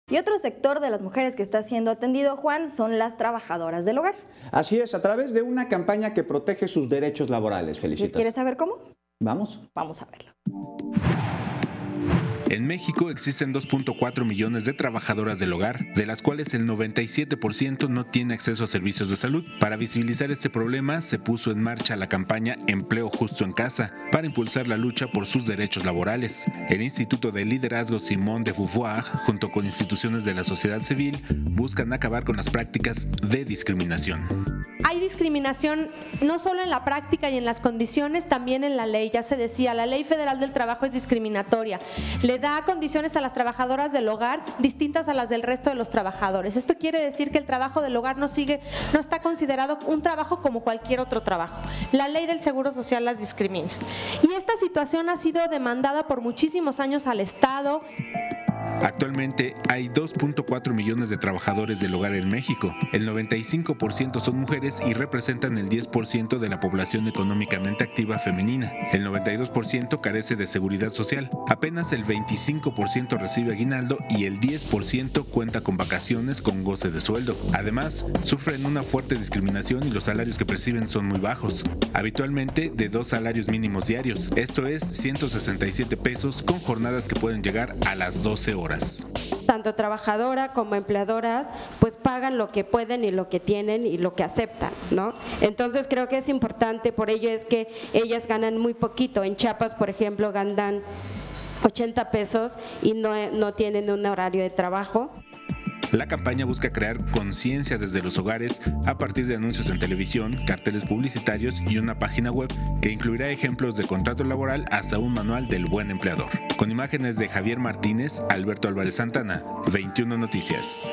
Y otro sector de las mujeres que está siendo atendido, Juan, son las trabajadoras del hogar. Así es, a través de una campaña que protege sus derechos laborales. Felicitas. ¿Quieres saber cómo? Vamos. Vamos a verlo. En México existen 2.4 millones de trabajadoras del hogar, de las cuales el 97% no tiene acceso a servicios de salud. Para visibilizar este problema, se puso en marcha la campaña Empleo Justo en Casa, para impulsar la lucha por sus derechos laborales. El Instituto de Liderazgo Simone de Beauvoir, junto con instituciones de la sociedad civil, buscan acabar con las prácticas de discriminación. Hay discriminación no solo en la práctica y en las condiciones, también en la ley. Ya se decía, la Ley Federal del Trabajo es discriminatoria. Le da condiciones a las trabajadoras del hogar distintas a las del resto de los trabajadores. Esto quiere decir que el trabajo del hogar no está considerado un trabajo como cualquier otro trabajo. La Ley del Seguro Social las discrimina. Y esta situación ha sido demandada por muchísimos años al Estado. Actualmente hay 2.4 millones de trabajadores del hogar en México. El 95% son mujeres y representan el 10% de la población económicamente activa femenina. El 92% carece de seguridad social. Apenas el 25% recibe aguinaldo y el 10% cuenta con vacaciones con goce de sueldo. Además, sufren una fuerte discriminación y los salarios que perciben son muy bajos. Habitualmente de 2 salarios mínimos diarios. Esto es 167 pesos con jornadas que pueden llegar a las 12 horas. Tanto trabajadora como empleadoras pues pagan lo que pueden y lo que tienen y lo que aceptan, ¿no? Entonces creo que es importante, por ello es que ellas ganan muy poquito. En Chiapas, por ejemplo, ganan 80 pesos y no tienen un horario de trabajo. La campaña busca crear conciencia desde los hogares a partir de anuncios en televisión, carteles publicitarios y una página web que incluirá ejemplos de contrato laboral hasta un manual del buen empleador. Con imágenes de Javier Martínez, Alberto Álvarez Santana, 21 Noticias.